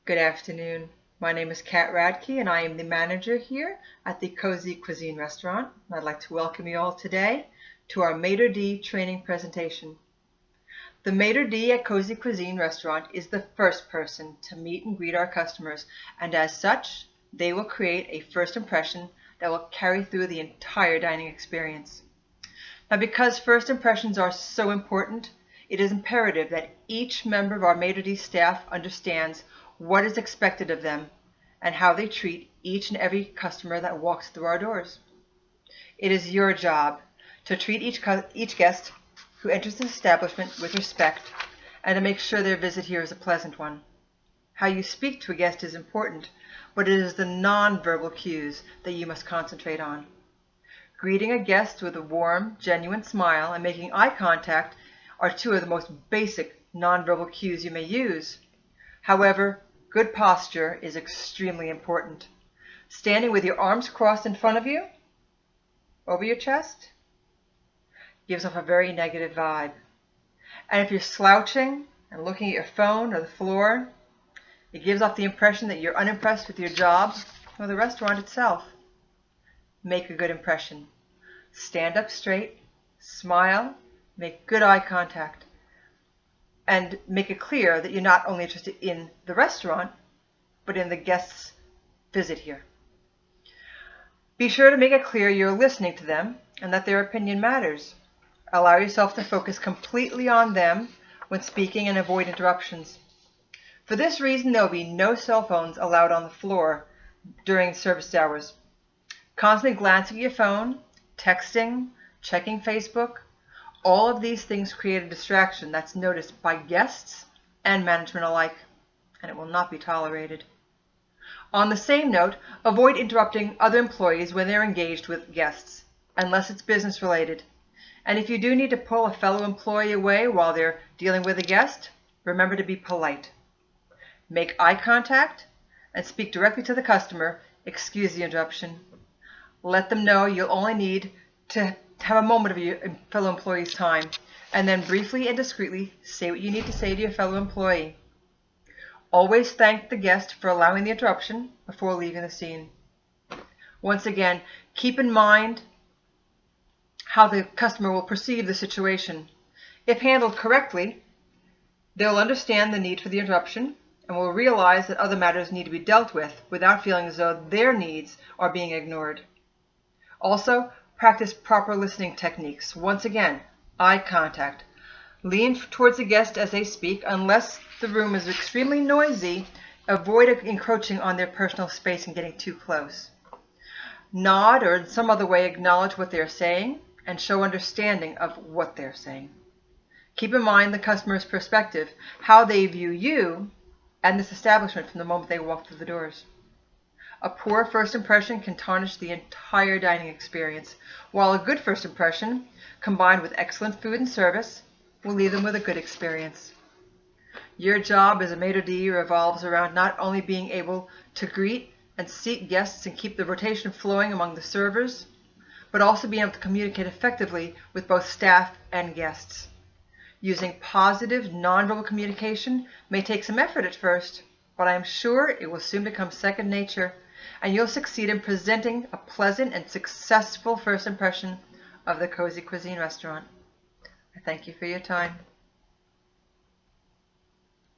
Good afternoon. My name is Kat Radke and I am the manager here at the Cozy Cuisine restaurant. I'd like to welcome you all today to our Maitre d' training presentation. The Maitre d' at Cozy Cuisine restaurant is the first person to meet and greet our customers, and as such, they will create a first impression that will carry through the entire dining experience. Now, because first impressions are so important, it is imperative that each member of our Maitre d' staff understands what is expected of them and how they treat each and every customer that walks through our doors. It is your job to treat each guest who enters the establishment with respect and to make sure their visit here is a pleasant one. How you speak to a guest is important, but it is the non-verbal cues that you must concentrate on. Greeting a guest with a warm, genuine smile and making eye contact are two of the most basic non-verbal cues you may use. However, good posture is extremely important. Standing with your arms crossed in front of you, over your chest, gives off a very negative vibe. And if you're slouching and looking at your phone or the floor, it gives off the impression that you're unimpressed with your job or the restaurant itself. Make a good impression. Stand up straight, smile, make good eye contact, and make it clear that you're not only interested in the restaurant, but in the guest's visit here. Be sure to make it clear you're listening to them and that their opinion matters. Allow yourself to focus completely on them when speaking and avoid interruptions. For this reason, there will be no cell phones allowed on the floor during service hours. Constantly glancing at your phone, texting, checking Facebook, all of these things create a distraction that's noticed by guests and management alike, and it will not be tolerated. On the same note, avoid interrupting other employees when they're engaged with guests, unless it's business related. And if you do need to pull a fellow employee away while they're dealing with a guest, remember to be polite. Make eye contact and speak directly to the customer. Excuse the interruption. Let them know you'll only need to have a moment of your fellow employee's time, and then briefly and discreetly say what you need to say to your fellow employee. Always thank the guest for allowing the interruption before leaving the scene. Once again, keep in mind how the customer will perceive the situation. If handled correctly, they'll understand the need for the interruption and will realize that other matters need to be dealt with without feeling as though their needs are being ignored. Also, practice proper listening techniques. Once again, eye contact. Lean towards the guest as they speak. Unless the room is extremely noisy, avoid encroaching on their personal space and getting too close. Nod or in some other way acknowledge what they're saying and show understanding of what they're saying. Keep in mind the customer's perspective, how they view you and this establishment from the moment they walk through the doors. A poor first impression can tarnish the entire dining experience, while a good first impression, combined with excellent food and service, will leave them with a good experience. Your job as a maitre d' revolves around not only being able to greet and seat guests and keep the rotation flowing among the servers, but also being able to communicate effectively with both staff and guests. Using positive, nonverbal communication may take some effort at first, but I am sure it will soon become second nature, and you'll succeed in presenting a pleasant and successful first impression of the Cozy Cuisine restaurant. I thank you for your time.